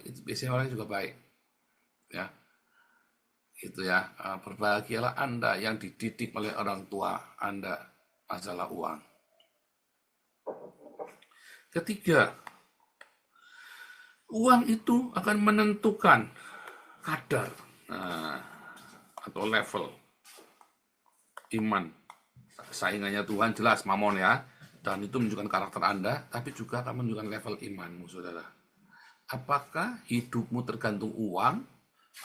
itu biasanya orang juga baik. Ya, itu ya. Berbahagialah Anda yang dididik oleh orang tua Anda masalah uang. Ketiga, uang itu akan menentukan kadar atau level iman. Saingannya Tuhan jelas mamon ya, dan itu menunjukkan karakter Anda, tapi juga akan menunjukkan level imanmu, saudara. Apakah hidupmu tergantung uang?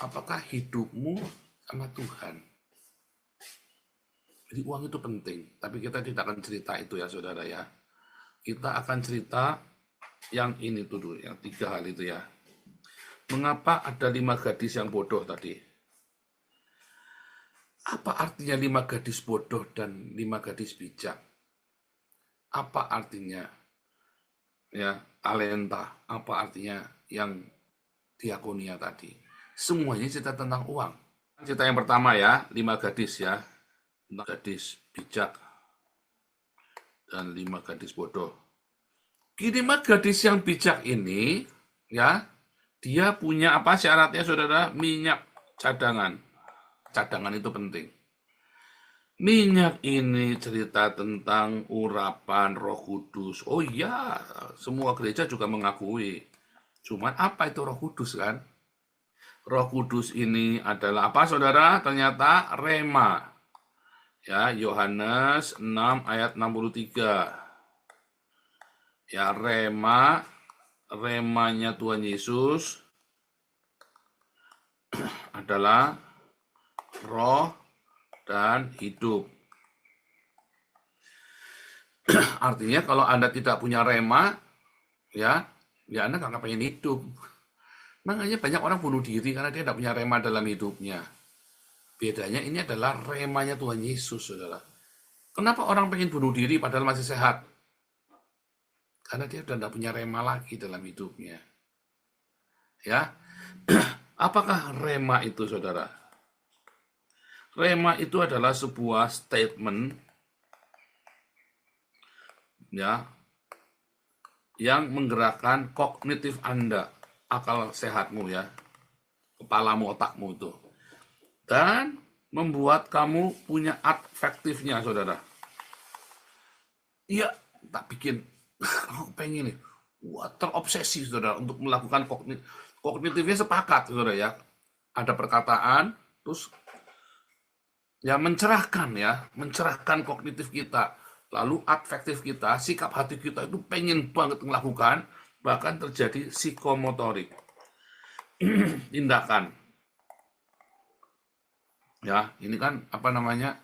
Apakah hidupmu sama Tuhan? Jadi uang itu penting, tapi kita tidak akan cerita itu ya, saudara ya. Kita akan cerita yang ini tuh dulu, yang 3 hal itu ya. Mengapa ada 5 gadis yang bodoh tadi? Apa artinya 5 gadis bodoh dan 5 gadis bijak? Apa artinya ya talenta? Apa artinya yang diakonia tadi? Semuanya cerita tentang uang. Cerita yang pertama ya, 5 gadis ya. 5 gadis bijak dan 5 gadis bodoh. 5 gadis yang bijak ini ya, dia punya apa syaratnya saudara? Minyak cadangan. Cadangan itu penting. Minyak ini cerita tentang urapan Roh Kudus. Oh iya, semua gereja juga mengakui. Cuman apa itu Roh Kudus kan? Roh Kudus ini adalah apa saudara? Ternyata rema. Ya, Yohanes 6 ayat 63. Ya, remanya Tuhan Yesus adalah roh dan hidup. Artinya kalau Anda tidak punya rema, ya Anda nggak pengen hidup. Makanya banyak orang bunuh diri karena dia tidak punya rema dalam hidupnya. Bedanya ini adalah remanya Tuhan Yesus, saudara. Kenapa orang pengen bunuh diri padahal masih sehat? Karena dia sudah tidak punya rema lagi dalam hidupnya. Ya, apakah rema itu, saudara? Rema itu adalah sebuah statement ya yang menggerakkan kognitif Anda, akal sehatmu ya, kepalamu, otakmu itu. Dan membuat kamu punya afektifnya, saudara. Iya, tak bikin, aku pengen nih, wah, terobsesi, saudara, untuk melakukan kognitifnya sepakat, saudara ya. Ada perkataan, terus ya mencerahkan kognitif kita. Lalu afektif kita, sikap hati kita itu pengen banget melakukan, bahkan terjadi psikomotorik. Tindakan. Ya, ini kan apa namanya?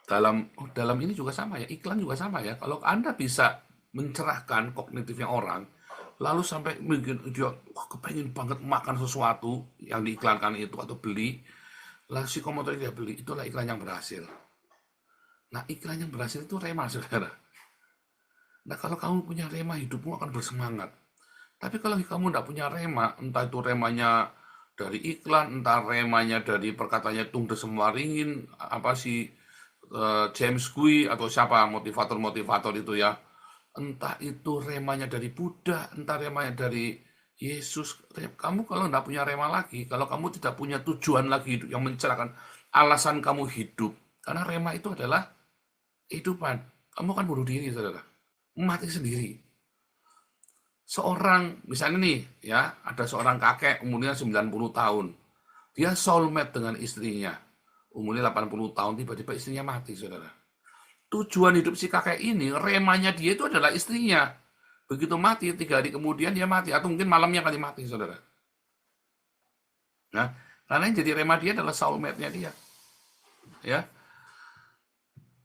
Dalam ini juga sama ya, iklan juga sama ya. Kalau Anda bisa mencerahkan kognitifnya orang, lalu sampai mungkin dia kepengen banget makan sesuatu yang diiklankan itu atau beli, lalu psikomotor dia beli, itulah iklan yang berhasil. Nah, iklan yang berhasil itu rema, saudara. Nah, kalau kamu punya rema, hidupmu akan bersemangat. Tapi kalau kamu tidak punya rema, entah itu remanya dari iklan, entah remanya dari perkataannya Tung Desem Waringin, apa sih, James Gui, atau siapa, motivator-motivator itu ya. Entah itu remanya dari Buddha, entah remanya dari Yesus. Kamu kalau tidak punya rema lagi, kalau kamu tidak punya tujuan lagi hidup yang mencerahkan alasan kamu hidup, karena rema itu adalah kehidupan. Kamu akan bunuh diri, saudara. Mati sendiri. Seorang, misalnya nih, ya, ada seorang kakek umurnya 90 tahun. Dia soulmate dengan istrinya. Umurnya 80 tahun, tiba-tiba istrinya mati, saudara. Tujuan hidup si kakek ini, remanya dia itu adalah istrinya. Begitu mati, 3 hari kemudian dia mati. Atau mungkin malamnya kali mati, saudara. Nah, karena yang jadi rema dia adalah soulmate-nya dia. Ya,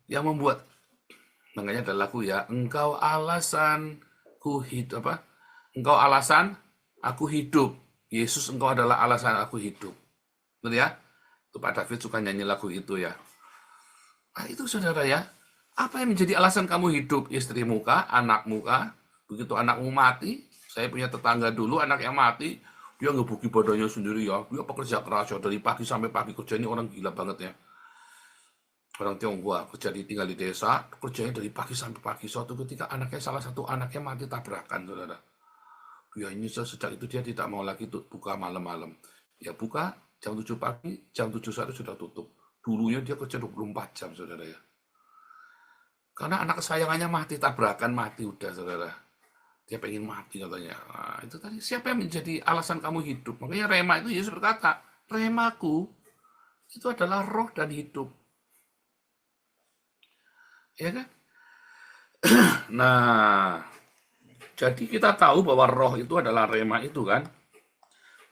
yang membuat, makanya ada lagu ya, engkau alasanku hidup, apa? Engkau alasan aku hidup. Yesus, engkau adalah alasan aku hidup. Betul ya? Itu Pak David suka nyanyi lagu itu ya. Nah, itu saudara ya. Apa yang menjadi alasan kamu hidup? Istrimu kah? Anakmu kah? Begitu anakmu mati, saya punya tetangga dulu, anaknya mati, dia ngebuki badannya sendiri ya. Dia pekerja keras ya, dari pagi sampai pagi kerja, ini orang gila banget ya. orang Tionghoa tinggal di desa, kerjanya dari pagi sampai pagi. Suatu ketika salah satu anaknya mati tabrakan, saudara. Ya ini sejak itu dia tidak mau lagi buka malam-malam. Ya buka jam 7 pagi, jam 7 sore sudah tutup. Dulunya dia kerja 24 jam, saudara ya. Karena anak kesayangannya mati tabrakan, mati udah, saudara. Dia pengen mati katanya. Nah, itu tadi siapa yang menjadi alasan kamu hidup? Makanya Rema itu Yesus berkata, Remaku itu adalah roh dan hidup. Ya kan? Nah, jadi kita tahu bahwa roh itu adalah rema itu kan.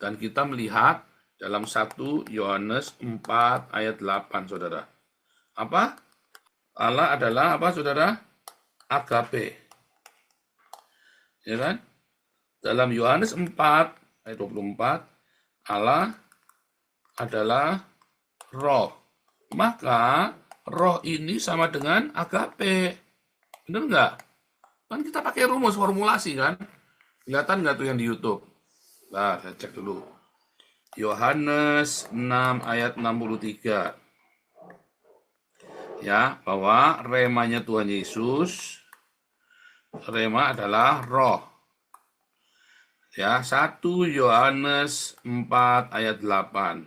Dan kita melihat dalam 1 Yohanes 4 ayat 8, saudara. Apa? Allah adalah apa, saudara? Agape. Ya kan? Dalam Yohanes 4 ayat 24, Allah adalah roh. Maka roh ini sama dengan agape. Benar nggak? Kan kita pakai rumus formulasi kan? Kelihatan nggak tuh yang di YouTube? Nah, saya cek dulu. Yohanes 6 ayat 63. Ya, bahwa remanya Tuhan Yesus, rema adalah roh. Ya, 1 Yohanes 4 ayat 8.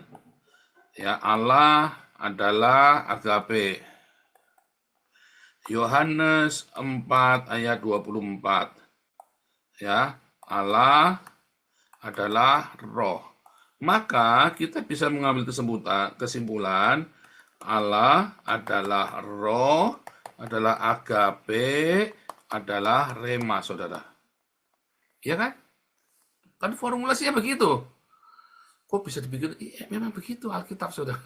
Ya, Allah adalah agape. Yohanes 4 ayat 24. Ya, Allah adalah roh. Maka kita bisa mengambil kesimpulan Allah adalah roh, adalah agape, adalah rema, saudara. Ya kan? Kan formulasinya begitu. Kok bisa dipikir, memang begitu Alkitab, saudara.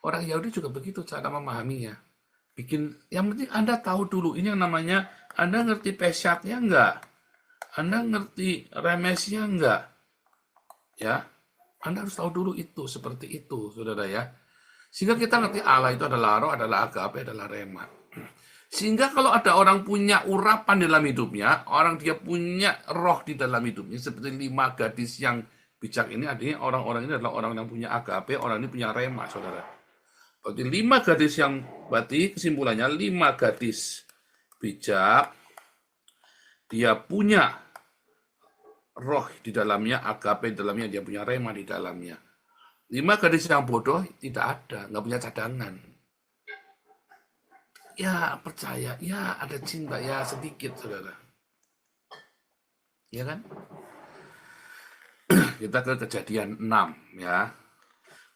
Orang Yahudi juga begitu cara memahaminya. Yang penting Anda tahu dulu, ini yang namanya, Anda ngerti pesyaknya enggak? Anda ngerti remesnya enggak? Ya, Anda harus tahu dulu itu, seperti itu, saudara ya. Sehingga kita ngerti Allah itu adalah roh, adalah agape, adalah rema. Sehingga kalau ada orang punya urapan dalam hidupnya, orang dia punya roh di dalam hidupnya, seperti 5 gadis yang bijak ini, artinya orang-orang ini adalah orang yang punya agape, orang ini punya rema, saudara. Berarti 5 gadis yang, berarti kesimpulannya 5 gadis bijak, dia punya roh di dalamnya, agape di dalamnya, dia punya rema di dalamnya. 5 gadis yang bodoh tidak ada, nggak punya cadangan. Ya percaya, ya ada cinta, ya sedikit, saudara. Ya kan? Kita ke Kejadian 6 ya.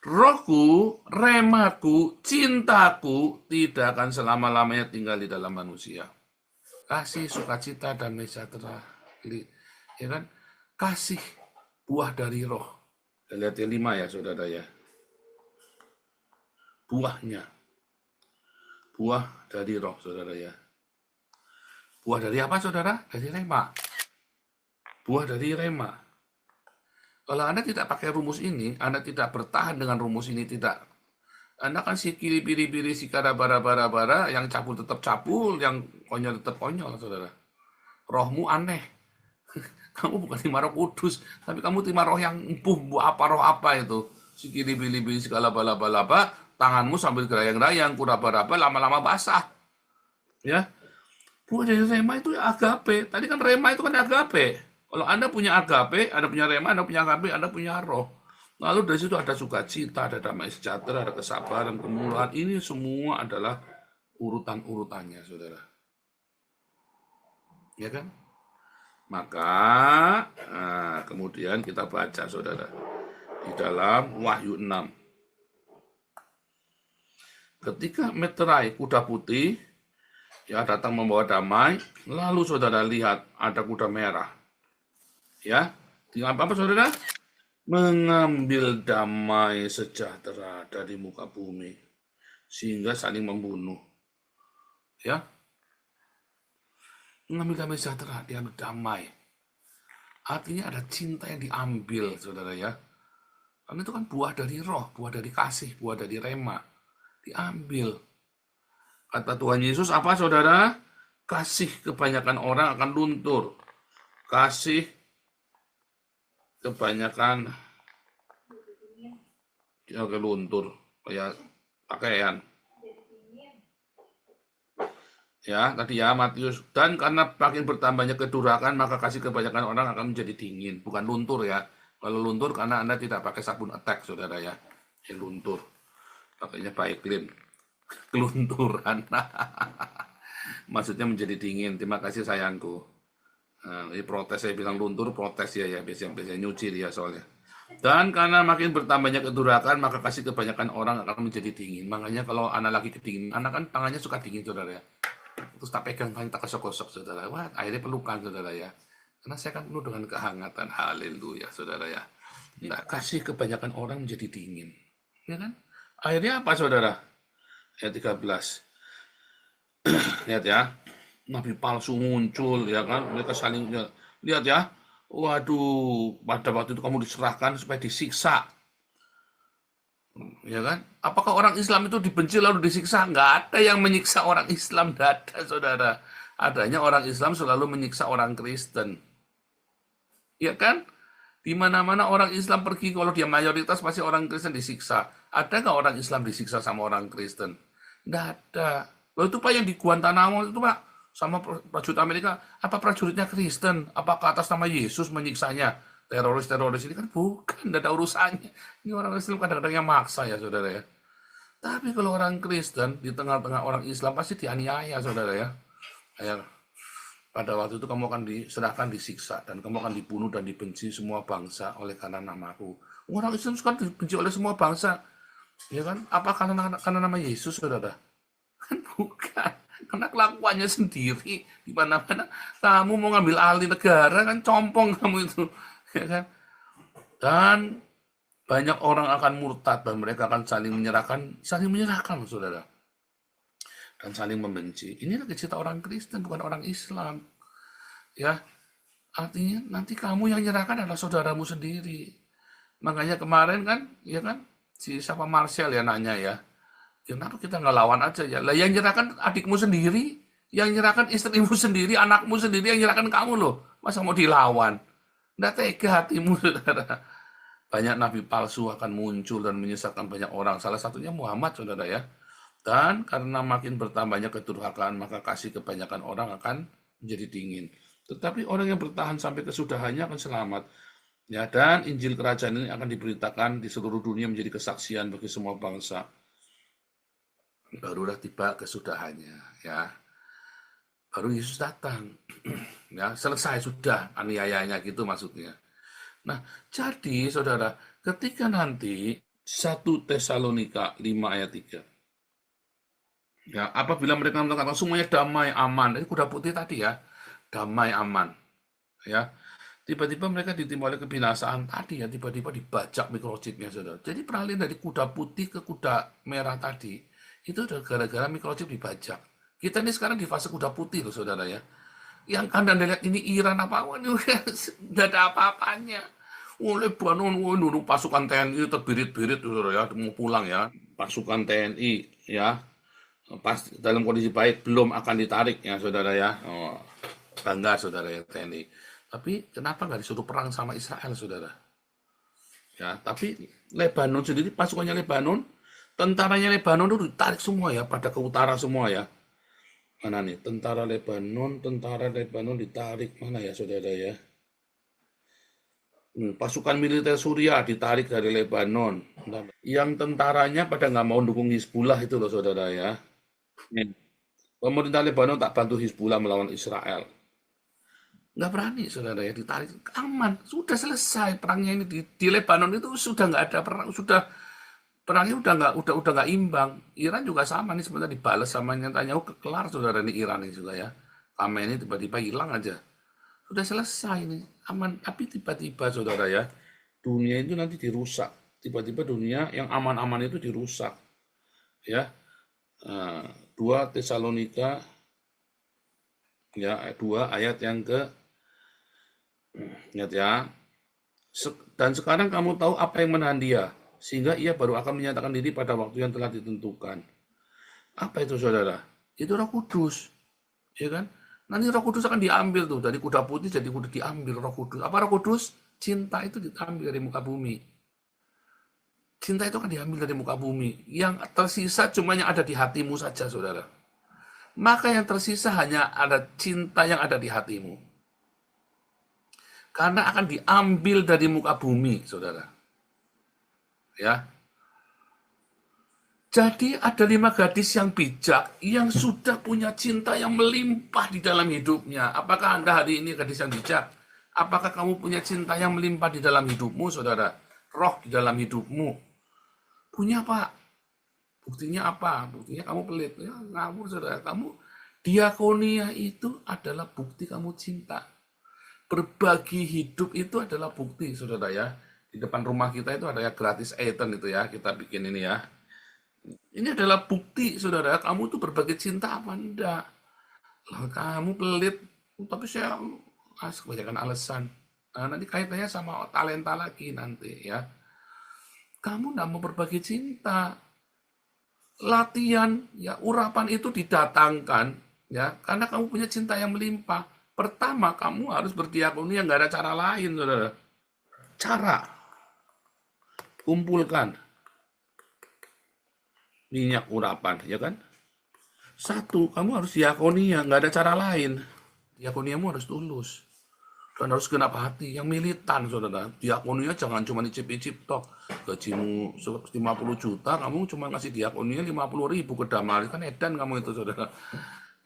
Rohku, remaku, cintaku tidak akan selama-lamanya tinggal di dalam manusia. Kasih, sukacita, dan sejahtera. Ya kan? Kasih buah dari roh. Lihat yang 5 ya, saudara ya. Buahnya. Buah dari roh, saudara ya. Buah dari apa, saudara? Dari rema. Buah dari rema. Kalau Anda tidak pakai rumus ini, Anda tidak bertahan dengan rumus ini, tidak. Anda kan si kiri biri si kada bara, yang cabul tetap cabul, yang konyol tetap konyol, saudara. Rohmu aneh. Kamu bukan terima roh kudus, tapi kamu terima roh yang empuh, roh apa itu. Si kiri biri segala bala-bala, tanganmu sambil gerayang-gerayang, kuraba-raba, lama-lama basah. Ya, buah dari rema itu agape. Tadi kan rema itu kan agape. Kalau Anda punya agape, Anda punya rema, Anda punya agape, Anda punya roh. Lalu dari situ ada sukacita, ada damai sejahtera, ada kesabaran, kemurahan. Ini semua adalah urutan-urutannya, saudara. Ya kan? Maka kemudian kita baca, saudara, di dalam Wahyu 6. Ketika meterai kuda putih, ya datang membawa damai, lalu saudara lihat ada kuda merah. Ya, tinggal apa saudara? Mengambil damai sejahtera dari muka bumi, sehingga saling membunuh. Ya, mengambil damai sejahtera, diambil damai. Artinya ada cinta yang diambil, saudara ya. Karena itu kan buah dari roh, buah dari kasih, buah dari rema. Diambil. Kata Tuhan Yesus apa, saudara? Kasih kebanyakan orang akan luntur. Kasih kebanyakan luntur kayak pakaian. Ya, tadi ya Matius. Dan karena makin bertambahnya kedurhakaan, maka kasih kebanyakan orang akan menjadi dingin. Bukan luntur ya. Kalau luntur karena Anda tidak pakai sabun attack, saudara ya. Luntur. Pakainya Pak Iklim. Kelunturan. Maksudnya menjadi dingin. Terima kasih sayangku. Nah, ini protes, saya bilang luntur, protes ya. Biasanya nyuci dia soalnya. Dan karena makin bertambahnya kedurhakaan, maka kasih kebanyakan orang akan menjadi dingin. Makanya kalau anak lagi kedingin, anak kan tangannya suka dingin, saudara ya. Terus tak pegang tangan, tak kosok-kosok, saudara. Wah, akhirnya pelukan, saudara ya. Karena saya kan penuh dengan kehangatan. Haleluya, saudara ya. Nggak kasih kebanyakan orang menjadi dingin. Ya kan? Akhirnya apa, saudara? Ayat 13. Lihat ya. Nabi palsu muncul, ya kan? Mereka saling, lihat ya. Waduh, pada waktu itu kamu diserahkan supaya disiksa. Ya kan? Apakah orang Islam itu dibenci lalu disiksa? Nggak ada yang menyiksa orang Islam, nggak ada, saudara. Adanya orang Islam selalu menyiksa orang Kristen. Ya kan? Di mana-mana orang Islam pergi, kalau dia mayoritas pasti orang Kristen disiksa. Ada nggak orang Islam disiksa sama orang Kristen? Nggak ada. Lalu itu Pak yang di Guantanamo itu Pak, sama prajurit Amerika, apa prajuritnya Kristen? Apakah atas nama Yesus menyiksanya? Teroris-teroris ini kan bukan, tidak ada urusannya. Ini orang Islam kadang-kadang yang maksa ya, saudara ya. Tapi kalau orang Kristen di tengah-tengah orang Islam pasti dianiaya, saudara ya. Kayak pada waktu itu kamu akan diserahkan, disiksa, dan kamu akan dibunuh dan dibenci semua bangsa oleh karena namaku. Orang Islam suka dibenci oleh semua bangsa, ya kan? Apa karena nama Yesus, saudara? Kan bukan. Karena kelakuannya sendiri di mana-mana. Kamu mau ngambil alih negara kan compong kamu itu. Ya kan? Dan banyak orang akan murtad dan mereka akan saling menyerahkan, saudara, dan saling membenci. Inilah cerita orang Kristen, bukan orang Islam. Ya, artinya nanti kamu yang menyerahkan adalah saudaramu sendiri. Makanya kemarin kan, ya kan, si siapa Marcel ya nanya ya, kenapa kita nggak lawan aja ya? Lah yang menyerahkan adikmu sendiri, yang menyerahkan istrimu sendiri, anakmu sendiri, yang menyerahkan kamu loh. Masa mau dilawan? Nggak tega hatimu, saudara. Banyak nabi palsu akan muncul dan menyesatkan banyak orang. Salah satunya Muhammad, saudara ya. Dan karena makin bertambahnya kedurhakaan, maka kasih kebanyakan orang akan menjadi dingin. Tetapi orang yang bertahan sampai kesudahannya akan selamat. Ya, dan Injil Kerajaan ini akan diberitakan di seluruh dunia menjadi kesaksian bagi semua bangsa. Barulah tiba kesudahannya, ya. Baru Yesus datang. Ya, selesai sudah aniayanya gitu maksudnya. Nah, jadi saudara, ketika nanti 1 Tesalonika 5 ayat 3. Ya, apabila mereka mengatakan semuanya damai, aman. Ini kuda putih tadi ya, damai, aman. Ya, tiba-tiba mereka ditimpa oleh kebinasaan tadi ya, tiba-tiba dibajak microchipnya, saudara. Jadi peralihan dari kuda putih ke kuda merah tadi, itu gara-gara microchip dibajak. Kita ini sekarang di fase kuda putih loh, saudara ya. Yang Anda lihat ini Iran apa, nggak ada apa-apanya. Lebanon, dulu pasukan TNI terbirit-birit, saudara ya, mau pulang ya. Pasukan TNI ya, pas dalam kondisi baik, belum akan ditarik ya, saudara ya. Oh, bangga saudara ya TNI. Tapi kenapa nggak disuruh perang sama Israel, saudara? Ya, tapi Lebanon sendiri, pasukannya Lebanon, tentaranya Lebanon itu ditarik semua ya, pada ke utara semua ya. Mana nih, tentara Lebanon ditarik mana ya, saudara ya? Pasukan militer Suriah ditarik dari Lebanon. Yang tentaranya pada nggak mau dukung Hizbullah itu loh, saudara ya. Pemerintah Lebanon tak bantu Hizbullah melawan Israel. Nggak berani, saudara ya, ditarik. Aman, sudah selesai perangnya ini di Lebanon itu sudah nggak ada perang, perangnya udah nggak imbang. Iran juga sama nih, sebenarnya dibalas sama Netanyahu, kelar saudara ini Iran ini juga ya. Khamenei tiba-tiba hilang aja. Sudah selesai nih, aman. Tapi tiba-tiba saudara ya, dunia itu nanti dirusak. Tiba-tiba dunia yang aman-aman itu dirusak. Ya, 2 Tesalonika ya 2 ayat yang ke, lihat ya. Dan sekarang kamu tahu apa yang menahan dia, sehingga ia baru akan menyatakan diri pada waktu yang telah ditentukan. Apa itu, saudara? Itu Roh Kudus, ya kan? Nanti Roh Kudus akan diambil tuh dari kuda putih, jadi kuda diambil Roh Kudus. Apa Roh Kudus? Cinta itu diambil dari muka bumi. Cinta itu akan diambil dari muka bumi. Yang tersisa cuma yang ada di hatimu saja, saudara. maka yang tersisa hanya ada cinta yang ada di hatimu. Karena akan diambil dari muka bumi, saudara. Ya, jadi ada 5 gadis yang bijak yang sudah punya cinta yang melimpah di dalam hidupnya. Apakah Anda hari ini gadis yang bijak? Apakah kamu punya cinta yang melimpah di dalam hidupmu, saudara? Roh di dalam hidupmu. Punya, Pak. Buktinya apa? Buktinya kamu pelit. Ya, ngawur, saudara. Kamu diakonia itu adalah bukti kamu cinta. Berbagi hidup itu adalah bukti, saudara ya. Di depan rumah kita itu ada ya gratis Eton itu ya. Kita bikin ini ya. Ini adalah bukti, saudara, kamu tuh berbagi cinta apa enggak. Lah, kamu pelit, tapi saya kebanyakan alasan. Nah, nanti kaitannya sama talenta lagi nanti ya. Kamu enggak mau berbagi cinta. Latihan, ya urapan itu didatangkan, ya karena kamu punya cinta yang melimpah. Pertama, kamu harus berdiakonia, nggak ada cara lain, saudara. Cara, kumpulkan minyak urapan, ya kan? Satu, kamu harus diakonia, nggak ada cara lain. Diakoniamu harus tulus. Dan harus genap hati, yang militan, saudara. Diakonia jangan cuma icip-icip tok. Gajimu 50 juta, kamu cuma ngasih diakonia 50.000 ke damai. Kan edan kamu itu, saudara.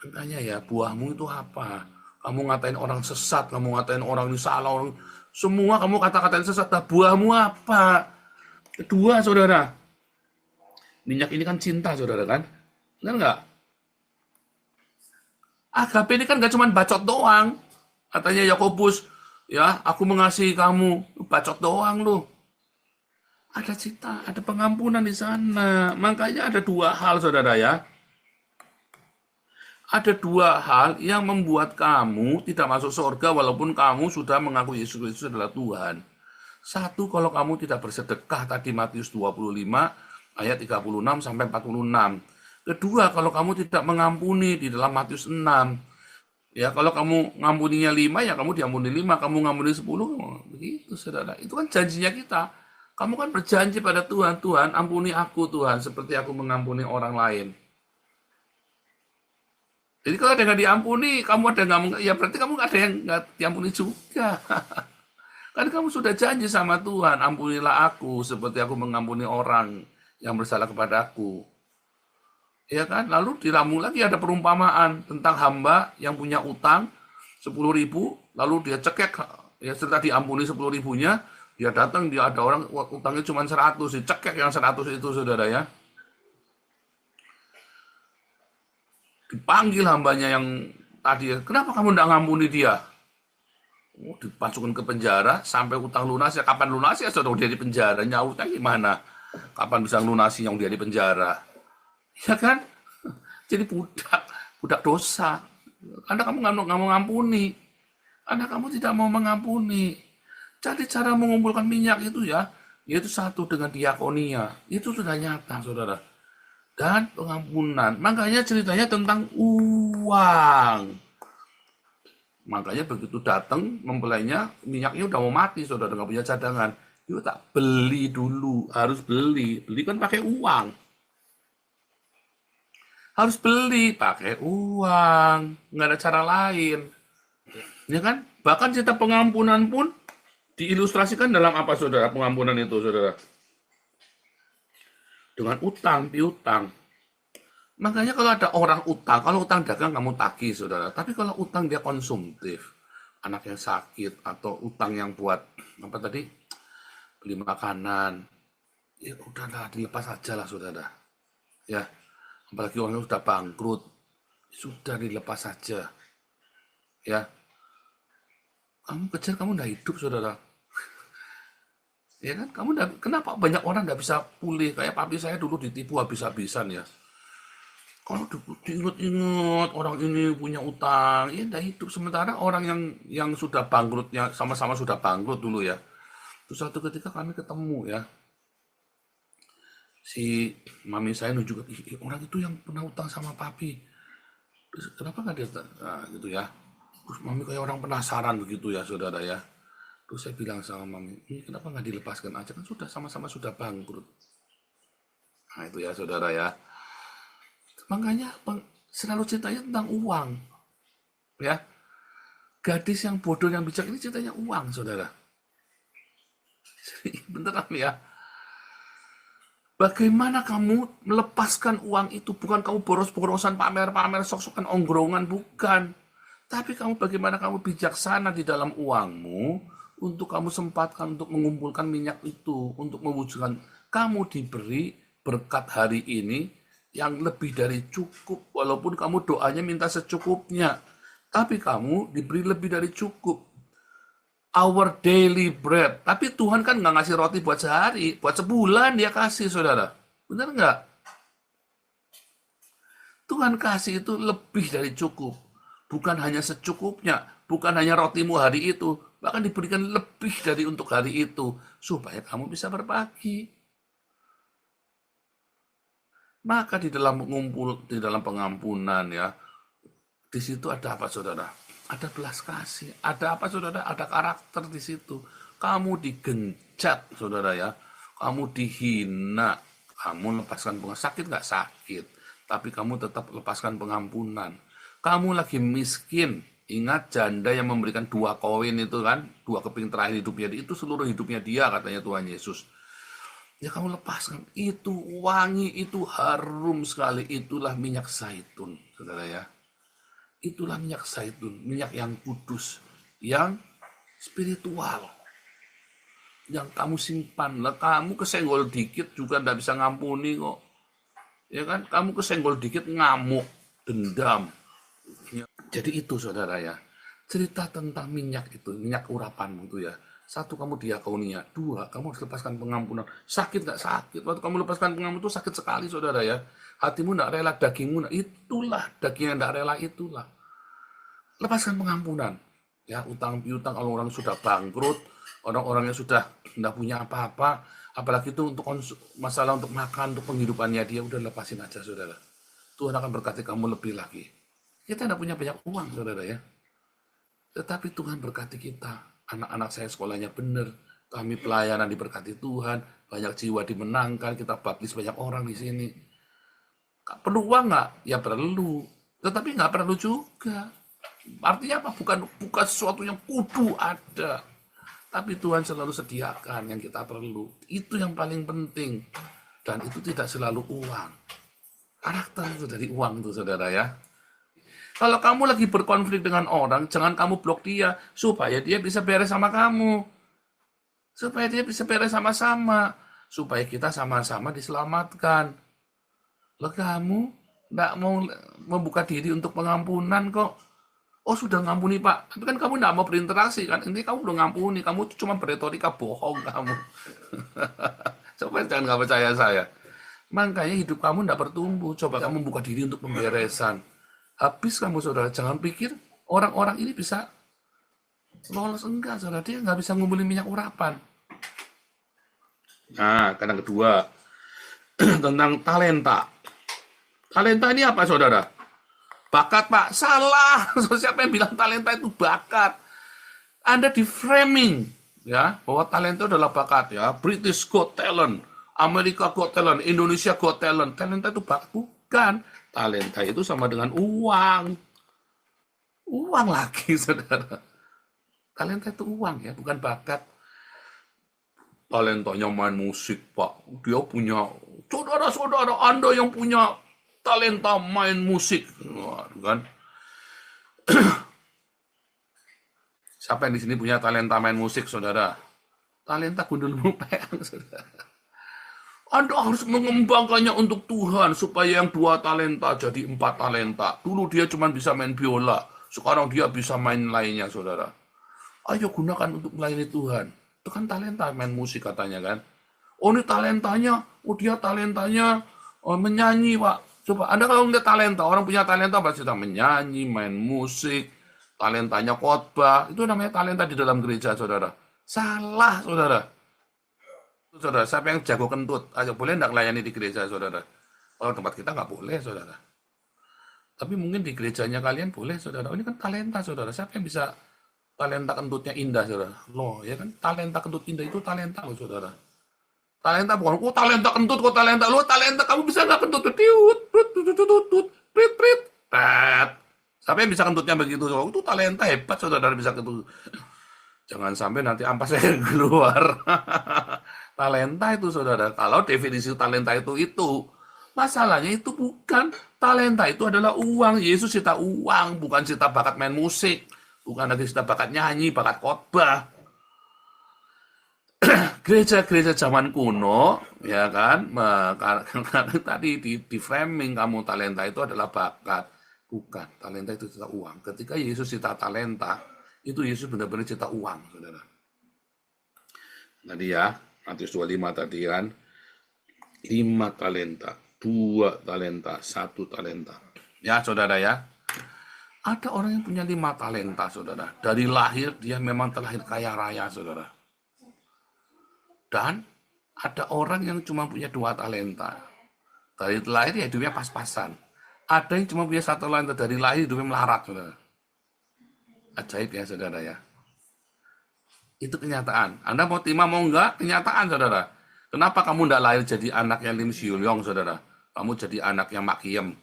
Makanya ya, buahmu itu apa? Kamu ngatain orang sesat, kamu ngatain orang ini salah, orang... semua kamu kata-katain sesat, nah buahmu apa? Kedua, saudara. Minyak ini kan cinta, saudara kan? Benar nggak? Agape ini kan nggak cuma bacot doang. Katanya Yakobus, ya, aku mengasihi kamu. Bacot doang lu. Ada cinta, ada pengampunan di sana. Makanya ada 2 hal, saudara ya. Ada 2 hal yang membuat kamu tidak masuk surga walaupun kamu sudah mengaku Yesus Kristus adalah Tuhan. Satu, kalau kamu tidak bersedekah, tadi Matius 25 ayat 36 sampai 46. Kedua, kalau kamu tidak mengampuni di dalam Matius 6. Ya, kalau kamu ngampuninya 5, ya kamu diampuni 5, kamu ngampuni 10, begitu, saudara. Itu kan janjinya kita. Kamu kan berjanji pada Tuhan, Tuhan, ampuni aku, Tuhan, seperti aku mengampuni orang lain. Jadi kalau ada yang nggak diampuni, kamu ada nggak, ya berarti kamu ada yang nggak diampuni juga. Kan kamu sudah janji sama Tuhan, ampunilah aku, seperti aku mengampuni orang yang bersalah kepada aku. Ya kan? Lalu diramu lagi ada perumpamaan tentang hamba yang punya utang 10.000, lalu dia cekek, ya setelah diampuni 10.000-nya, dia datang, dia ada orang utangnya cuma 100, dicekek yang 100 itu, saudara ya. Dipanggil hambanya yang tadi, kenapa kamu tidak ngampuni dia? Oh, dipasukin ke penjara sampai utang lunas, ya kapan lunas ya, saudara, dia di penjara, nyautnya gimana? Kapan bisa lunasi yang dia di penjara? Ya kan? Jadi budak dosa. Karena kamu nggak mau ngampuni. Karena kamu tidak mau mengampuni. Jadi cara mengumpulkan minyak itu ya, yaitu satu dengan diakonia. Itu sudah nyata, saudara. Dan pengampunan. Makanya ceritanya tentang uang. Makanya begitu datang mempelainya, minyaknya udah mau mati, saudara, nggak punya cadangan. Yuk tak beli dulu, harus beli. Beli kan pakai uang. Harus beli pakai uang, nggak ada cara lain, ya kan? Bahkan cerita pengampunan pun diilustrasikan dalam apa, saudara? Pengampunan itu, saudara, dengan utang piutang. Makanya kalau ada orang utang, kalau utang dagang kamu tagih, saudara. Tapi kalau utang dia konsumtif, anak yang sakit atau utang yang buat apa tadi, beli makanan, ya udahlah, dilepas aja lah, saudara. Ya, apalagi orang sudah bangkrut, sudah dilepas saja. Ya, kamu kejar, kamu nggak hidup, saudara. Ya kan, kamu nggak, kenapa banyak orang nggak bisa pulih? Kayak papi saya dulu ditipu habis-habisan ya. Kalau diingat-ingat orang ini punya utang, ya nggak hidup. Sementara orang yang sudah bangkrutnya sama-sama sudah bangkrut dulu ya. Terus satu ketika kami ketemu ya, si mami saya nunjuk, orang itu yang pernah utang sama papi. Terus kenapa nggak dia, nah, gitu ya. Terus mami kayak orang penasaran begitu ya, saudara ya. Terus saya bilang sama mami, ini kenapa nggak dilepaskan aja, kan sudah sama-sama sudah bangkrut. Nah itu ya, saudara ya. Makanya selalu ceritanya tentang uang. Ya, gadis yang bodoh yang bijak ini ceritanya uang, saudara. Beneran ya. Bagaimana kamu melepaskan uang itu? Bukan kamu boros-borosan pamer-pamer sok-sokan onggongan, bukan. Tapi kamu bagaimana kamu bijaksana di dalam uangmu untuk kamu sempatkan untuk mengumpulkan minyak itu, untuk mewujudkan kamu diberi berkat hari ini yang lebih dari cukup, walaupun kamu doanya minta secukupnya, tapi kamu diberi lebih dari cukup. Our daily bread. Tapi Tuhan kan nggak ngasih roti buat sehari, buat sebulan dia kasih, saudara. Benar nggak? Tuhan kasih itu lebih dari cukup. Bukan hanya secukupnya, bukan hanya rotimu hari itu, bahkan diberikan lebih dari untuk hari itu, supaya kamu bisa berbagi. Maka di dalam mengumpul, di dalam pengampunan ya, di situ ada apa, saudara? Ada belas kasih. Ada apa, saudara? Ada karakter di situ. Kamu digenjat, saudara ya. Kamu dihina. Kamu lepaskan pengampunan. Sakit nggak? Sakit. Tapi kamu tetap lepaskan pengampunan. Kamu lagi miskin. Ingat janda yang memberikan 2 koin itu kan. 2 keping terakhir hidupnya. Itu seluruh hidupnya dia, katanya Tuhan Yesus. Ya kamu lepaskan. Itu wangi, itu harum sekali. Itulah minyak zaitun, saudara ya. Itulah minyak zaitun, minyak yang kudus, yang spiritual, yang kamu simpan. Lah kamu kesenggol dikit juga nggak bisa ngampuni kok, ya kan? Kamu kesenggol dikit ngamuk, dendam. Jadi itu, saudara ya, cerita tentang minyak itu, minyak urapanmu itu ya. 1, kamu diakonia. 2, kamu harus lepaskan pengampunan. Sakit nggak? Sakit. Waktu kamu lepaskan pengampunan itu sakit sekali, saudara ya. Hatimu nggak rela, dagingmu itulah daging yang nggak rela, itulah. Lepaskan pengampunan. Ya, utang piutang kalau orang sudah bangkrut, orang-orang yang sudah nggak punya apa-apa, apalagi itu untuk masalah untuk makan, untuk penghidupannya dia, udah lepasin aja, saudara. Tuhan akan berkati kamu lebih lagi. Kita nggak punya banyak uang, saudara ya. Tetapi Tuhan berkati kita. Anak-anak saya sekolahnya benar, kami pelayanan diberkati Tuhan, banyak jiwa dimenangkan, kita baptis banyak orang di sini. Perlu uang nggak? Ya perlu. Tetapi nggak perlu juga. Artinya apa? Bukan sesuatu yang kudu ada. Tapi Tuhan selalu sediakan yang kita perlu. Itu yang paling penting. Dan itu tidak selalu uang. Karakter itu dari uang itu, saudara ya. Kalau kamu lagi berkonflik dengan orang, jangan kamu blok dia, supaya dia bisa beres sama kamu. Supaya dia bisa beres sama-sama. Supaya kita sama-sama diselamatkan. Loh kamu nggak mau membuka diri untuk pengampunan kok. Oh sudah ngampuni Pak, tapi kan kamu nggak mau berinteraksi kan. Ini kamu udah ngampuni, kamu cuma berretorika bohong kamu. Coba jangan nggak percaya saya. Makanya hidup kamu nggak bertumbuh. Coba kamu buka diri untuk pemberesan. Habis kamu, saudara, jangan pikir orang-orang ini bisa lolos. Enggak, saudara, dia nggak bisa ngumpulin minyak urapan. Nah, yang kedua, tentang talenta. Talenta ini apa, saudara? Bakat, Pak. Salah. Siapa yang bilang talenta itu bakat? Anda di framing ya, bahwa talenta adalah bakat ya. British Got Talent, Amerika Got Talent, Indonesia Got Talent. Talenta itu bakat. Bukan. Talenta itu sama dengan uang. Uang lagi, saudara. Talenta itu uang ya, bukan bakat. Talentanya main musik, Pak. Dia punya, saudara-saudara Anda yang punya talenta main musik. Wah, kan? Siapa yang di sini punya talenta main musik, saudara? Talenta gundul mupeang, saudara. Anda harus mengembangkannya untuk Tuhan, supaya yang 2 talenta jadi 4 talenta. Dulu dia cuma bisa main biola, sekarang dia bisa main lainnya, saudara. Ayo gunakan untuk melayani Tuhan. Itu kan talenta main musik katanya kan. Oh ini talentanya, dia talentanya menyanyi, Pak. Coba Anda kalau lihat talenta, orang punya talenta pasti menyanyi, main musik, talentanya khotbah, itu namanya talenta di dalam gereja, saudara. Salah, saudara. Saudara, siapa yang jago kentut? Ayo, boleh enggak layani di gereja, saudara? Kalau tempat kita nggak boleh, saudara. Tapi mungkin di gerejanya kalian boleh, saudara. Oh, ini kan talenta, saudara. Siapa yang bisa talenta kentutnya indah, saudara? Loh, ya kan? Talenta kentut indah itu talenta loh, saudara. Talenta bukan, talenta kentut, talenta. Lo talenta, kamu bisa nggak kentut? Tiut, prit, prit, prit, prit, prit. Siapa yang bisa kentutnya begitu? Oh, itu talenta hebat, saudara bisa kentut. Jangan sampai nanti ampas saya keluar. Talenta itu, saudara. Kalau definisi talenta itu. Masalahnya itu bukan. Talenta itu adalah uang. Yesus cita uang, bukan cita bakat main musik. Bukan lagi cita bakat nyanyi, bakat khotbah. Gereja-gereja zaman kuno, ya kan, karena tadi di framing kamu talenta itu adalah bakat, bukan talenta itu cita uang. Ketika Yesus cita talenta, itu Yesus benar-benar cita uang, saudara. Tadi ya, Matius 25 tadi kan, 5 talenta, 2 talenta, 1 talenta. Ya, saudara ya. Ada orang yang punya 5 talenta, saudara. Dari lahir dia memang terlahir kaya raya, saudara. Dan ada orang yang cuma punya 2 talenta. Dari lahir ya hidupnya pas-pasan. Ada yang cuma punya 1 talenta, dari lahir hidupnya melarat, saudara. Ajaib ya, saudara ya. Itu kenyataan. Anda mau terima mau enggak, kenyataan, saudara. Kenapa kamu enggak lahir jadi anaknya Lim Siulyong, saudara? Kamu jadi anaknya Mak Kiem.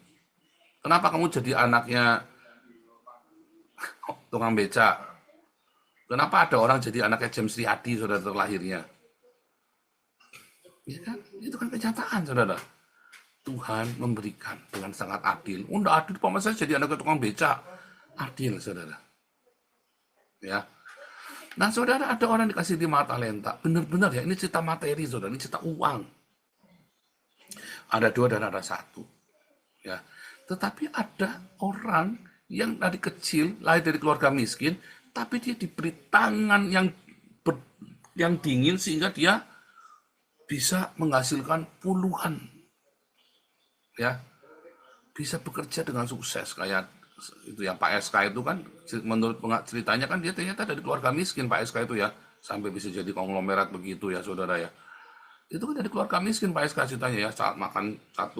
Kenapa kamu jadi anaknya tukang beca? Kenapa ada orang jadi anaknya James Riyadi, saudara, terlahirnya? Ya kan? Itu kan kenyataan, saudara. Tuhan memberikan dengan sangat adil. Oh, enggak adil, Pak, saya jadi anak tukang beca. Adil, saudara. Ya. Nah, saudara, ada orang dikasih 5 talenta. Benar-benar ya, ini cerita materi, saudara. Ini cerita uang. Ada 2 dan ada 1. Ya. Tetapi ada orang yang dari kecil, lahir dari keluarga miskin, tapi dia diberi tangan yang dingin sehingga dia bisa menghasilkan puluhan, ya, bisa bekerja dengan sukses. Kayak itu yang Pak SK itu kan, menurut ceritanya kan dia ternyata dari keluarga miskin, Pak SK itu ya, sampai bisa jadi konglomerat begitu ya, saudara ya. Itu kan dari keluarga miskin, Pak SK ceritanya ya, saat makan 1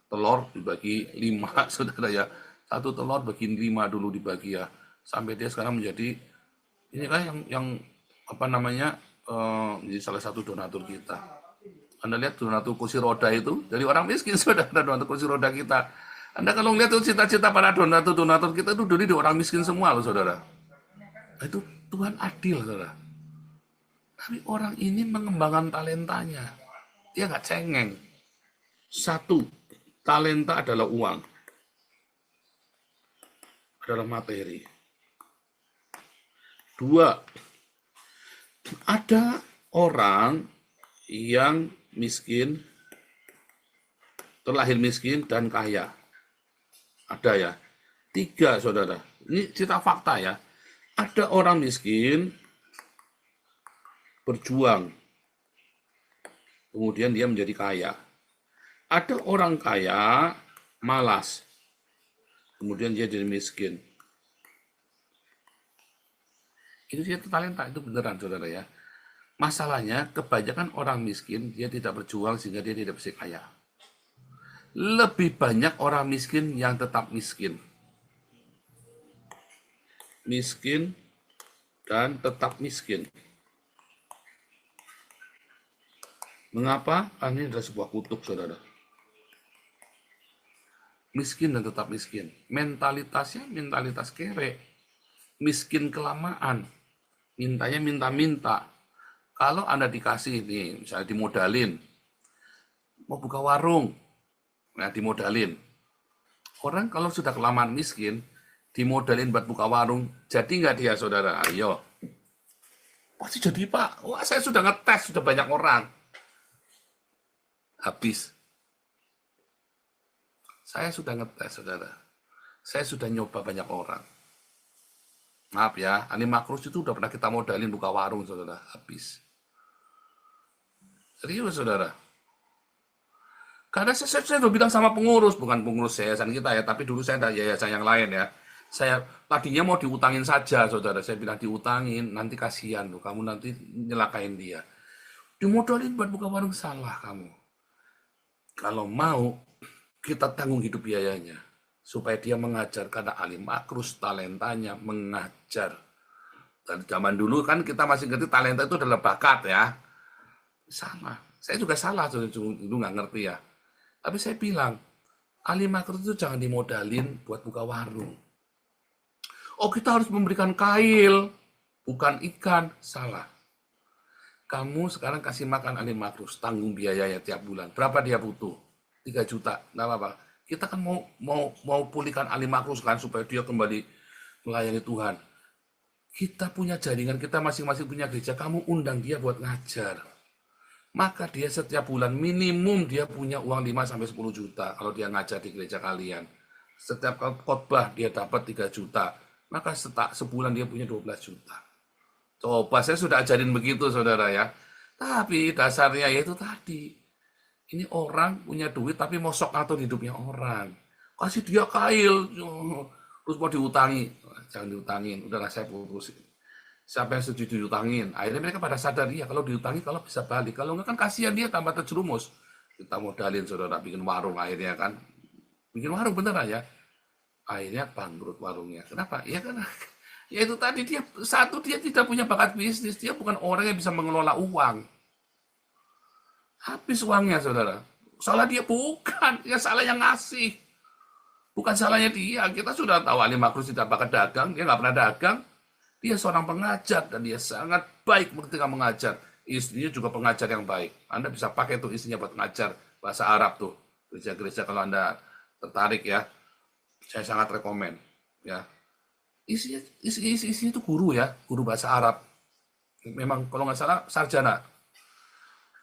telur dibagi 5, saudara ya, 1 telur bagi 5 dulu dibagi ya, sampai dia sekarang menjadi ini kan yang apa namanya, menjadi salah satu donatur kita. Anda lihat donatur kursi roda itu dari orang miskin, saudara, donatur kursi roda kita. Anda kalau lihat tuh cita-cita para donatur kita itu dari orang miskin semua loh, saudara. Itu Tuhan adil, saudara. Tapi orang ini mengembangkan talentanya. Dia nggak cengeng. 1, talenta adalah uang. Adalah materi. 2, ada orang yang miskin, terlahir miskin dan kaya. Ada ya. 3, saudara. Ini cerita fakta ya. Ada orang miskin, berjuang, kemudian dia menjadi kaya. Ada orang kaya, malas, kemudian dia jadi miskin. Itu cerita talenta, itu beneran, saudara ya. Masalahnya, kebanyakan orang miskin, dia tidak berjuang sehingga dia tidak bisa kaya. Lebih banyak orang miskin yang tetap miskin. Miskin dan tetap miskin. Mengapa? Karena ini adalah sebuah kutuk, saudara. Miskin dan tetap miskin. Mentalitasnya mentalitas kere. Miskin kelamaan. Mintanya minta-minta. Kalau Anda dikasih nih, misalnya dimodalin, mau buka warung, nah dimodalin. Orang kalau sudah kelamaan miskin, dimodalin buat buka warung, jadi nggak dia, saudara? Ayo. Pasti jadi, Pak. Wah, saya sudah ngetes, sudah banyak orang. Habis. Saya sudah ngetes, saudara. Saya sudah nyoba banyak orang. Maaf ya, Anima Cruz itu udah pernah kita modalin buka warung, saudara. Habis. Serius, saudara. Karena saya sudah bilang sama pengurus, bukan pengurus yayasan kita ya, tapi dulu saya ada yayasan yang lain ya. Saya tadinya mau diutangin saja, saudara. Saya bilang diutangin, nanti kasihan loh, kamu nanti nyelakain dia. Dimodalin buat buka warung, salah kamu. Kalau mau, kita tanggung hidup biayanya. Supaya dia mengajar, karena Alim Makrus talentanya mengajar. Dan zaman dulu kan kita masih ngerti talenta itu adalah bakat ya. Sama. Saya juga salah, dulu nggak ngerti ya. Tapi saya bilang, Alim Makrus itu jangan dimodalin buat buka warung. Oh, kita harus memberikan kail, bukan ikan. Salah. Kamu sekarang kasih makan Ali Makrus, tanggung biayanya tiap bulan. Berapa dia butuh? 3 juta. Nggak apa-apa. Kita kan mau pulihkan Ali Makrus kan supaya dia kembali melayani Tuhan. Kita punya jaringan, kita masing-masing punya gereja. Kamu undang dia buat ngajar. Maka dia setiap bulan minimum dia punya uang 5 sampai 10 juta kalau dia ngajar di gereja kalian. Setiap khotbah dia dapat 3 juta. Maka sebulan dia punya 12 juta. Coba saya sudah ajarin begitu saudara ya. Tapi dasarnya yaitu tadi. Ini orang punya duit tapi mau sok atur hidupnya orang. Kasih dia kail. Terus mau diutangi. Jangan diutangin. Udahlah saya putusin. Siapa yang setuju diutangin? Akhirnya mereka pada sadar, ya kalau diutangi kalau bisa balik. Kalau enggak kan kasihan dia tambah terjerumus. Kita modalin saudara bikin warung akhirnya kan. Bikin warung beneran ya. Akhirnya bangkrut warungnya. Kenapa? Ya karena ya itu tadi dia tidak punya bakat bisnis, dia bukan orang yang bisa mengelola uang. Habis uangnya saudara. Salah dia bukan, ya salah yang ngasih. Bukan salahnya dia. Kita sudah tahu Ali Makrus tidak bakat dagang, dia nggak pernah dagang. Dia seorang pengajar dan dia sangat baik ketika mengajar. Istrinya juga pengajar yang baik. Anda bisa pakai tuh istrinya buat ngajar bahasa Arab tuh. Gereja-gereja kalau Anda tertarik ya, saya sangat rekomen ya. Isinya itu guru ya, guru bahasa Arab. Memang kalau nggak salah sarjana.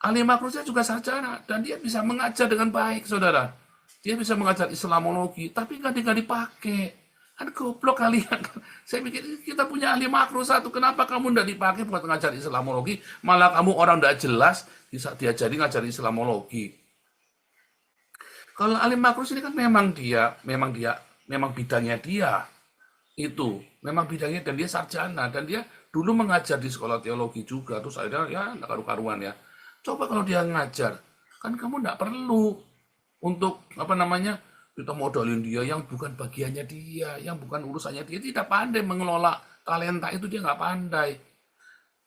Ali Makrusnya juga sarjana dan dia bisa mengajar dengan baik, saudara. Dia bisa mengajar Islamologi, tapi nggak dipakai. Kan goblok kalian. Saya pikir kita punya ahli Makrus satu, kenapa kamu nggak dipakai buat ngajar Islamologi? Malah kamu orang nggak jelas bisa diajari ngajar Islamologi. Kalau ahli Makrus ini kan memang bidangnya dia. Itu memang bidangnya dan dia sarjana dan dia dulu mengajar di sekolah teologi juga terus akhirnya ya nggak karu-karuan ya. Coba kalau dia ngajar kan kamu nggak perlu untuk kita modalin dia yang bukan bagiannya dia, yang bukan urusannya dia, tidak pandai mengelola talenta itu, dia nggak pandai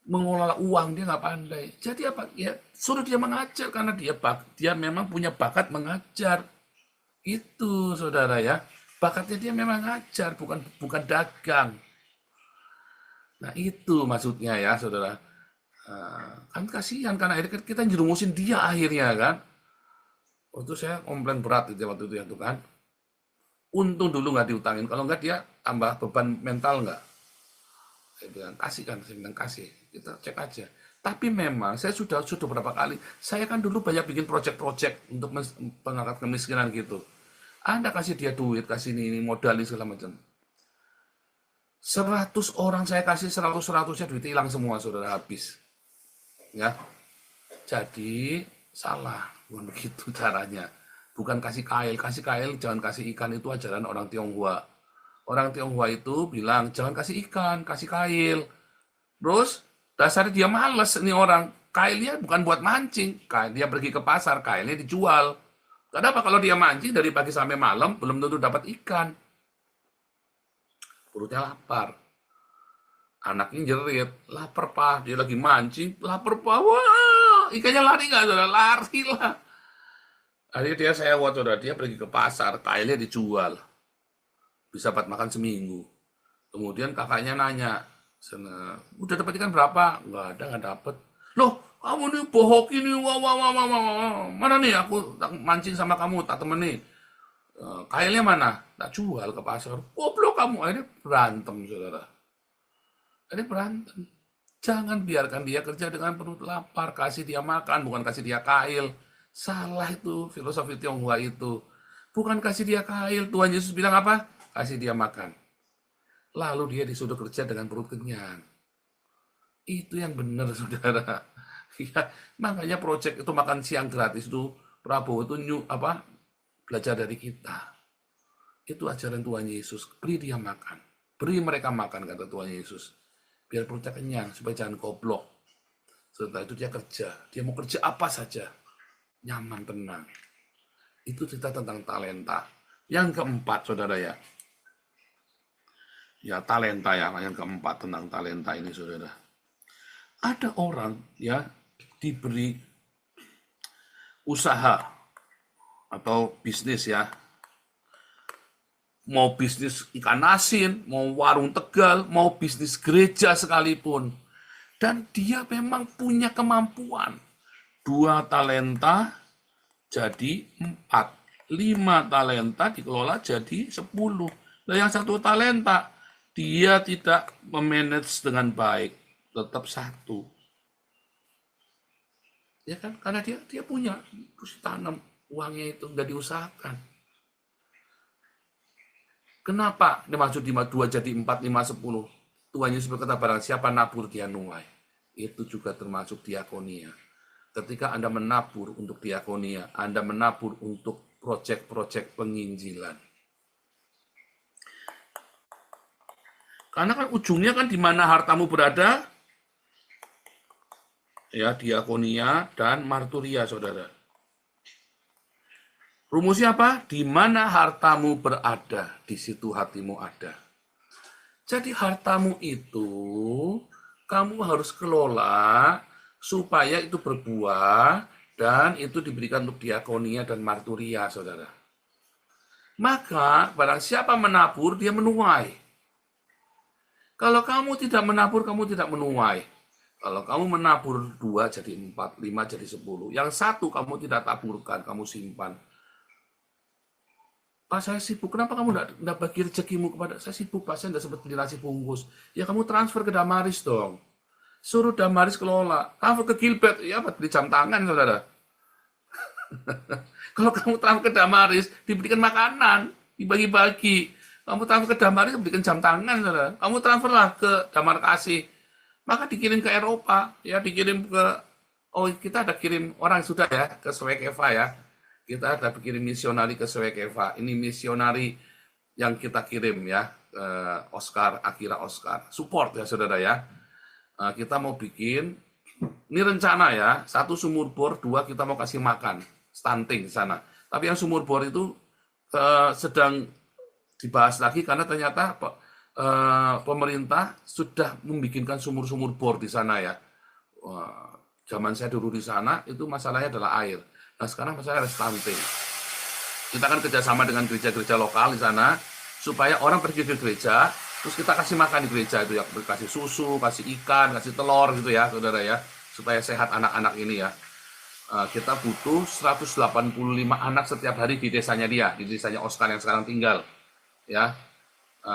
mengelola uang, dia nggak pandai. Jadi apa ya, suruh dia mengajar karena dia memang punya bakat mengajar. Itu saudara ya, bakatnya dia memang ngajar, bukan dagang. Nah itu maksudnya ya saudara. Kan kasihan karena akhirnya kita jerumusin dia akhirnya kan. Waktu saya komplain berat itu waktu itu ya tuh kan. Untung dulu nggak diutangin, kalau nggak dia tambah beban mental nggak. Saya bilang kasih, kita cek aja. Tapi memang saya sudah berapa kali, saya kan dulu banyak bikin project-project untuk mengangkat kemiskinan gitu. Anda kasih dia duit, kasih ini modalin segala macam. 100 orang saya kasih 100-100-nya duit hilang semua, saudara, habis. Ya. Jadi salah, bukan begitu caranya. Bukan kasih kail, jangan kasih ikan, itu ajaran orang Tionghoa. Orang Tionghoa itu bilang jangan kasih ikan, kasih kail. Terus dasarnya dia males nih orang. Kailnya bukan buat mancing, dia pergi ke pasar, kailnya dijual. Kenapa kalau dia mancing dari pagi sampai malam belum tentu dapat ikan. Perutnya lapar. Anaknya jerit, lapar pak, dia lagi mancing, lapar pak, wah, ikannya lari nggak, saudara? Lari lah. Akhirnya dia sewa, saudara, dia pergi ke pasar, kailnya dijual, bisa buat makan seminggu. Kemudian kakaknya nanya, udah dapat ikan berapa? Nggak dapat. Loh, kamu nih bohong ini, wah, mana nih aku mancing sama kamu, tak temenin. Kailnya mana? Tak jual ke pasar. Goblok kamu, akhirnya berantem, saudara. Ini berantem. Jangan biarkan dia kerja dengan perut lapar. Kasih dia makan, bukan kasih dia kail. Salah itu filosofi Tionghoa itu. Bukan kasih dia kail. Tuhan Yesus bilang apa? Kasih dia makan. Lalu dia disuruh kerja dengan perut kenyang. Itu yang benar, saudara. Ya, makanya proyek itu makan siang gratis itu Prabowo itu belajar dari kita. Itu ajaran Tuhan Yesus. Beri dia makan. Beri mereka makan, kata Tuhan Yesus. Biar perutnya kenyang, supaya jangan goblok. Setelah itu dia kerja. Dia mau kerja apa saja. Nyaman, tenang. Itu cerita tentang talenta. Yang keempat, saudara ya. Ya, talenta ya. Yang keempat tentang talenta ini, saudara. Ada orang ya diberi usaha atau bisnis ya. mau bisnis ikan asin, mau warung Tegal, mau bisnis gereja sekalipun. Dan dia memang punya kemampuan. 2 talenta jadi 4. 5 talenta dikelola jadi 10. Nah, yang 1 talenta, dia tidak memanage dengan baik. Tetap 1. Ya kan? Karena dia punya, terus tanam uangnya itu nggak diusahakan. Kenapa dimaksud 2 jadi 4, 5, 10? Tuhan Yesus berkata, barang siapa nabur dia nuai. Itu juga termasuk diakonia. Ketika Anda menabur untuk diakonia, Anda menabur untuk proyek-proyek penginjilan. Karena kan ujungnya kan di mana hartamu berada, ya diakonia dan marturia, saudara. Rumusnya apa? Di mana hartamu berada, di situ hatimu ada. Jadi hartamu itu kamu harus kelola supaya itu berbuah dan itu diberikan untuk diakonia dan marturia, saudara. Maka barang siapa menabur, dia menuai. Kalau kamu tidak menabur, kamu tidak menuai. Kalau kamu menabur 2 jadi 4, 5 jadi 10. Yang 1 kamu tidak taburkan, kamu simpan. Pak, saya sibuk. Kenapa kamu tidak bagi rezekimu kepada saya? Sibuk, Pak. Saya tidak sempat beli nasi bungkus. Ya kamu transfer ke Damaris dong. Suruh Damaris kelola. Transfer ke Gilbert. Ya, beli jam tangan, saudara. Kalau kamu transfer ke Damaris, diberikan makanan, dibagi-bagi. Kamu transfer ke Damaris, diberikan jam tangan, saudara. Kamu transferlah ke Damar Kasih. Maka dikirim ke Eropa, ya dikirim ke, oh kita ada kirim orang sudah ya, ke Swekeva ya. Kita ada kirim misionari ke Swekeva. Ini misionari yang kita kirim ya, Oscar, Akira Oscar. Support ya saudara ya. Kita mau bikin, ini rencana ya, 1 sumur bor, 2 kita mau kasih makan, stunting di sana. Tapi yang sumur bor itu sedang dibahas lagi karena ternyata pemerintah sudah membikinkan sumur-sumur bor di sana ya. Zaman saya dulu di sana itu masalahnya adalah air. Nah sekarang masalahnya adalah stunting. Kita kan kerjasama dengan gereja-gereja lokal di sana supaya orang pergi ke gereja, terus kita kasih makan di gereja itu ya, kasih susu, kasih ikan, kasih telur gitu ya, saudara ya, supaya sehat anak-anak ini ya. Kita butuh 185 anak setiap hari di desanya dia, di desanya Oscar yang sekarang tinggal ya.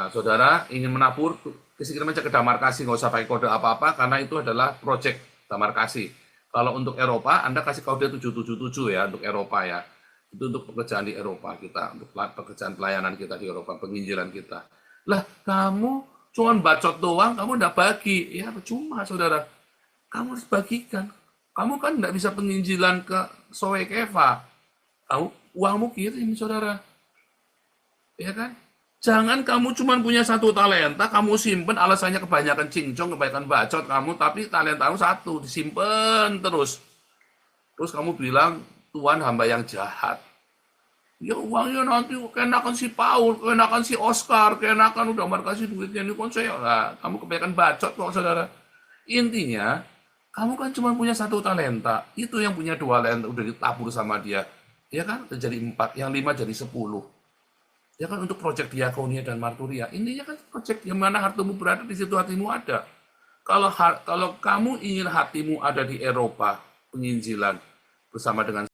Saudara ingin menabur, kirim aja ke Damar Kasih, nggak usah pakai kode apa-apa, karena itu adalah proyek Damar Kasih. Kalau untuk Eropa, Anda kasih kode 777 ya, untuk Eropa ya. Itu untuk pekerjaan di Eropa kita, untuk pekerjaan pelayanan kita di Eropa, penginjilan kita. Lah, kamu cuma bacot doang, kamu nggak bagi. Ya, percuma, saudara. Kamu harus bagikan. Kamu kan nggak bisa penginjilan ke Soekeva. Uangmu kirim, saudara. Ya kan? Jangan kamu cuma punya 1 talenta, kamu simpen alasannya kebanyakan cincong, kebanyakan bacot kamu, tapi talentamu 1, disimpan terus. Terus kamu bilang, Tuhan hamba yang jahat. Ya uangnya nanti kenakan si Paul, kenakan si Oscar, kenakan udah markasi duitnya ini kan saya. Nah, kamu kebanyakan bacot kok saudara. Intinya, kamu kan cuma punya 1 talenta, itu yang punya 2 talenta udah ditabur sama dia. Ya kan, udah jadi 4, yang 5 jadi 10. Ya kan untuk proyek diakonia dan marturia. Intinya kan proyek yang mana hartamu berada di situ hatimu ada. Kalau kamu ingin hatimu ada di Eropa, penginjilan bersama dengan